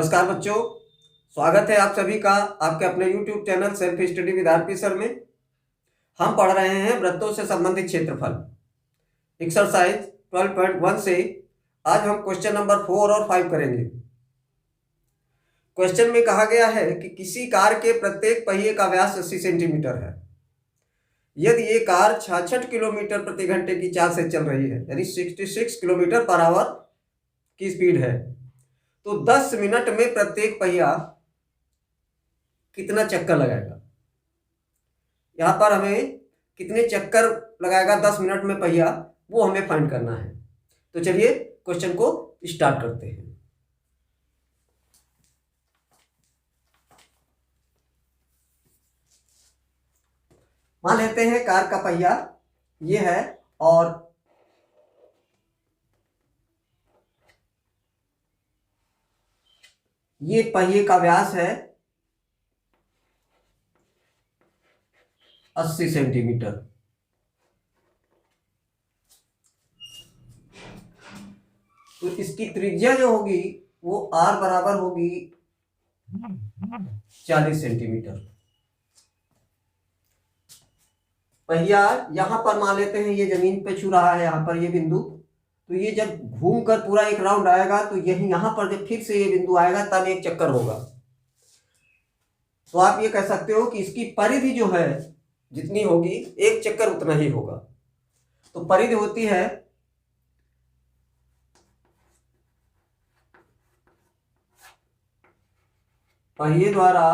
नमस्कार बच्चों, स्वागत है आप सभी का आपके अपने YouTube channel self study with RP sir में। हम पढ़ रहे हैं वृत्तों से संबंधित क्षेत्रफल एक्सरसाइज 12.1 से। आज हम क्वेश्चन नंबर 4 और 5 करेंगे। क्वेश्चन में कहा गया है कि किसी कार के प्रत्येक पहिए का व्यास 80 सेंटीमीटर है। यदि ये कार 66 किलोमीटर प्रति घंटे की चाल से चल रही है, यानी 66 किलोमीटर पर आवर की स्पीड है, तो 10 मिनट में प्रत्येक पहिया कितना चक्कर लगाएगा। यहां पर हमें कितने चक्कर लगाएगा 10 मिनट में पहिया, वो हमें फाइंड करना है। तो चलिए क्वेश्चन को स्टार्ट करते हैं। मान लेते हैं कार का पहिया ये है और ये पहिए का व्यास है 80 सेंटीमीटर। तो इसकी त्रिज्या जो होगी वो r बराबर होगी 40 सेंटीमीटर। पहिया यहां पर मान लेते हैं ये जमीन पे छू रहा है, यहां पर ये बिंदु, तो ये जब घूमकर पूरा एक राउंड आएगा तो यही यहां पर जब फिर से ये बिंदु आएगा तब एक चक्कर होगा। तो आप ये कह सकते हो कि इसकी परिधि जो है जितनी होगी एक चक्कर उतना ही होगा। तो परिधि होती है पहिए द्वारा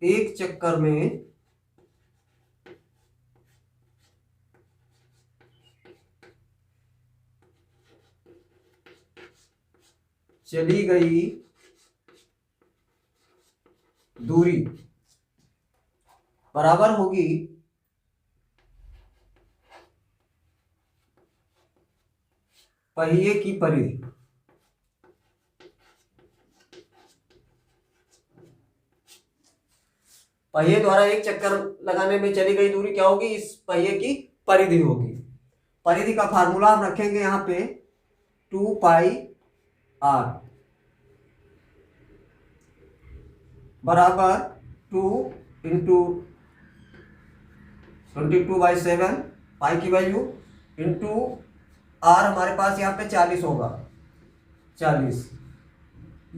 एक चक्कर में चली गई दूरी बराबर होगी पहिए की परिधि। पहिए द्वारा एक चक्कर लगाने में चली गई दूरी क्या होगी, इस पहिए की परिधि होगी। परिधि का फार्मूला हम रखेंगे यहां पे 2 पाई r बराबर 2 इंटू 22/7 पाई की वैल्यू इंटू r हमारे पास यहाँ पे 40 होगा, 40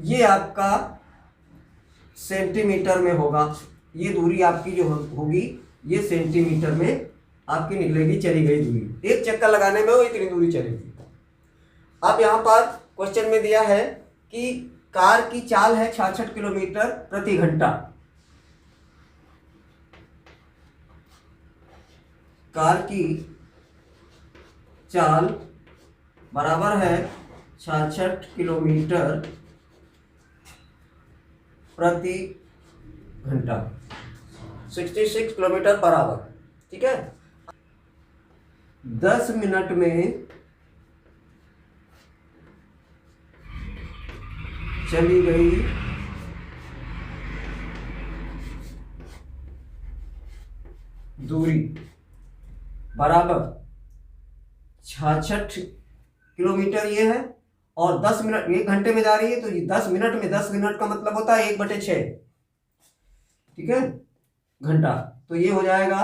ये आपका सेंटीमीटर में होगा। ये दूरी आपकी जो होगी ये सेंटीमीटर में आपकी निकलेगी चली गई दूरी। एक चक्कर लगाने में वो इतनी दूरी चलेगी। अब यहाँ पर क्वेश्चन में दिया है कि कार की चाल है 66 किलोमीटर प्रति घंटा। कार की चाल बराबर है 66 किलोमीटर प्रति घंटा, 66 किलोमीटर पर आवर। ठीक है, 10 मिनट में चली गई दूरी बराबर 66 किलोमीटर ये है, और 10 मिनट 1 घंटे में जा रही है, तो ये 10 मिनट में 10 मिनट का मतलब होता है 1/6। ठीक है, घंटा। तो ये हो जाएगा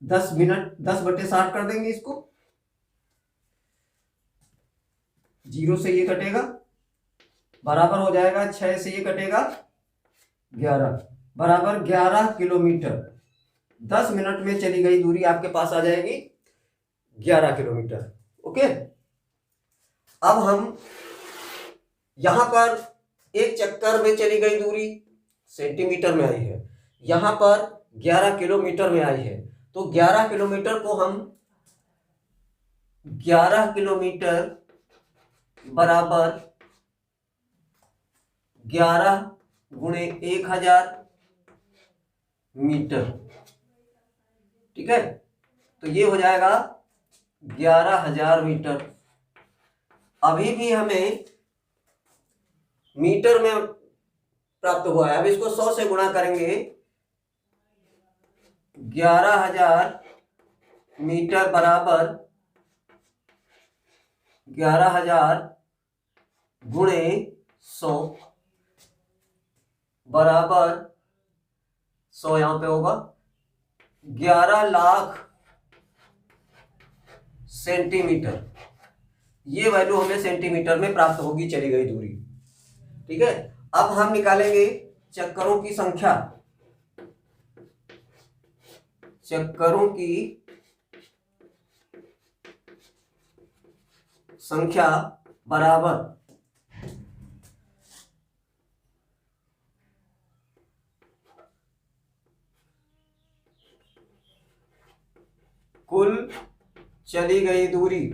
10 मिनट, 10/60 कर देंगे इसको, 0 से ये कटेगा, बराबर हो जाएगा 6 से ये कटेगा 11, बराबर 11 किलोमीटर। 10 मिनट में चली गई दूरी आपके पास आ जाएगी 11 किलोमीटर। ओके, अब हम यहां पर एक चक्कर में चली गई दूरी सेंटीमीटर में आई है, यहां पर 11 किलोमीटर में आई है। तो 11 किलोमीटर को हम 11 किलोमीटर बराबर 11 गुणे 1000 मीटर। ठीक है, तो ये हो जाएगा 11,000 मीटर। अभी भी हमें मीटर में प्राप्त हुआ है। अब इसको 100 से गुणा करेंगे, 11,000 मीटर बराबर 11,000 गुणे 100 बराबर 100 यहां पे होगा 11 लाख सेंटीमीटर। ये वैल्यू हमें सेंटीमीटर में प्राप्त होगी चली गई दूरी। ठीक है, अब हम निकालेंगे चक्करों की संख्या। चक्करों की संख्या बराबर कुल चली गई दूरी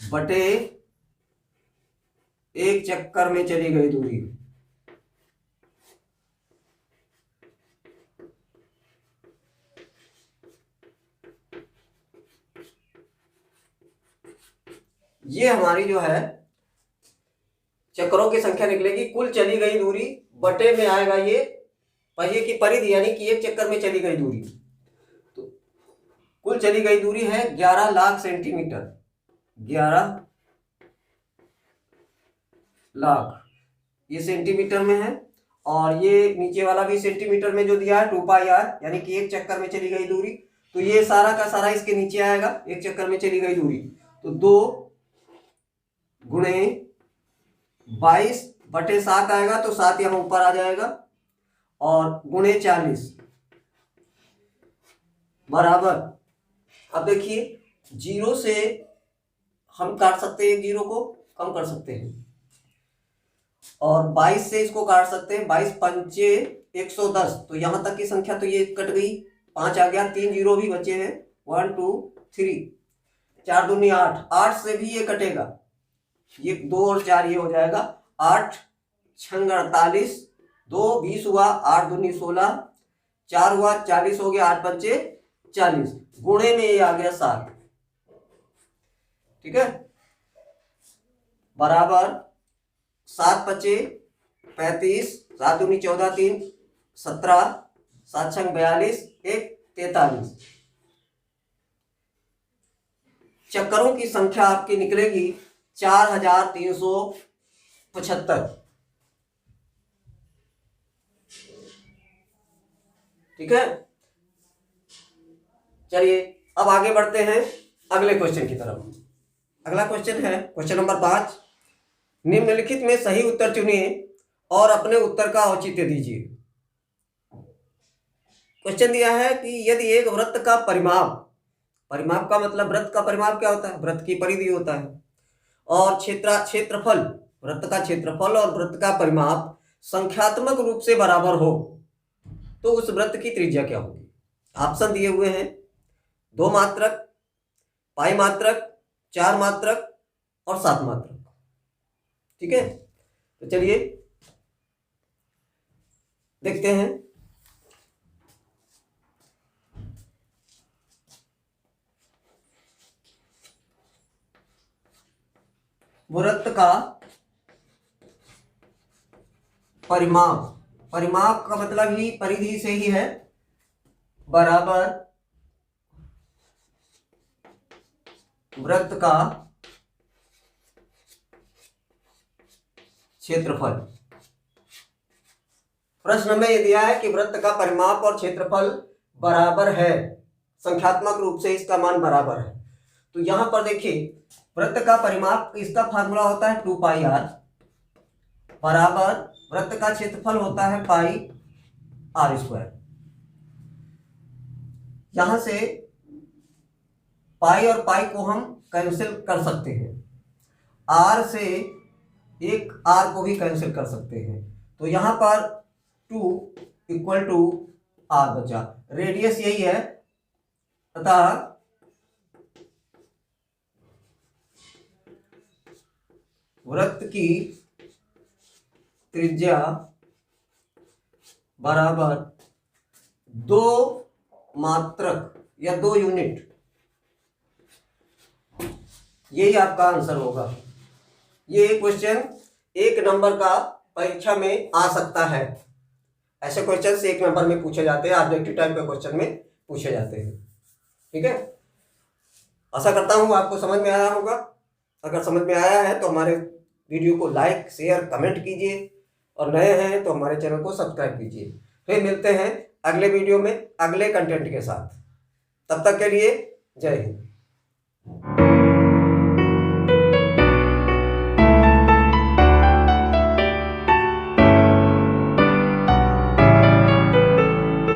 बटे एक चक्कर में चली गई दूरी। ये हमारी जो है चक्करों की संख्या निकलेगी। कुल चली गई दूरी बटे में आएगा ये पहिए की परिधि, यानी कि एक चक्कर में चली गई दूरी। तो कुल चली गई दूरी है 11 लाख सेंटीमीटर। 11 लाख ये सेंटीमीटर में है, और ये नीचे वाला भी सेंटीमीटर में जो दिया है 2πr, यानी कि एक चक्कर में चली गई दूरी। तो ये सारा का सारा इसके नीचे आएगा, एक चक्कर में चली गई दूरी। तो 2 गुणे 22 बटे 7 आएगा, तो 7 यहां ऊपर आ जाएगा, और गुणे 40 बराबर। अब देखिए, जीरो से हम काट सकते हैं, जीरो को कम कर सकते हैं, और 22 से इसको काट सकते हैं। 22 पंचे 110, तो यहां तक की संख्या तो ये कट गई, 5 आ गया, 3 जीरो भी बचे हैं, 1 2 3, 4 दूनी 8, 8 से भी ये कटेगा, ये 2 और 4 ये हो जाएगा, 8 6 48, 2 20 हुआ, 8 दूनी 16, 4 हुआ, 40 हो गया, 8 पंचे 40, गुणे में ये आ गया 7। ठीक है, बराबर 7 पचे 35, 7 दूनी 14, 3 17, 7 6 42, 1 43। चक्करों की संख्या आपकी निकलेगी 4375। ठीक है, चलिए अब आगे बढ़ते हैं अगले क्वेश्चन की तरफ। अगला क्वेश्चन है क्वेश्चन नंबर 5। निम्नलिखित में सही उत्तर चुनिए और अपने उत्तर का औचित्य दीजिए। क्वेश्चन दिया है कि यदि एक वृत्त का परिमाप, परिमाप का मतलब वृत्त का परिमाप क्या होता है, वृत्त की परिधि होता है, और क्षेत्रफल, वृत्त का क्षेत्रफल और वृत्त का परिमाप संख्यात्मक रूप से बराबर हो, तो उस वृत्त की त्रिज्या क्या होगी। ऑप्शन दिए हुए हैं 2 मात्रक, पाई मात्रक, 4 मात्रक और 7 मात्रक। ठीक है, तो चलिए देखते हैं। वृत्त का परिमाप, परिमाप का मतलब ही परिधि से ही है, बराबर वृत्त का क्षेत्रफल। प्रश्न में यह दिया है कि वृत्त का परिमाप और क्षेत्रफल बराबर है, संख्यात्मक रूप से इसका मान बराबर है। तो यहां पर देखिए, वृत्त का परिमाप, इसका फार्मूला होता है 2πr, बराबर वृत्त का क्षेत्रफल होता है πr²। यहां से पाई और पाई को हम कैंसिल कर सकते हैं, r से एक r को भी कैंसिल कर सकते हैं, तो यहां पर 2 = r बचा। रेडियस यही है, अतः वृत्त की त्रिज्या बराबर 2 मात्रक या 2 यूनिट, यही आपका आंसर होगा। ये क्वेश्चन 1 नंबर का परीक्षा में आ सकता है। ऐसे क्वेश्चन 1 नंबर में पूछे जाते हैं, ऑब्जेक्टिव टाइप के क्वेश्चन में पूछे जाते हैं। ठीक है, आशा करता हूँ आपको समझ में आया होगा। अगर समझ में आया है तो हमारे वीडियो को लाइक शेयर कमेंट कीजिए, और नए हैं तो हमारे चैनल को सब्सक्राइब कीजिए। फिर मिलते हैं अगले वीडियो में अगले कंटेंट के साथ। तब तक के लिए जय हिंद।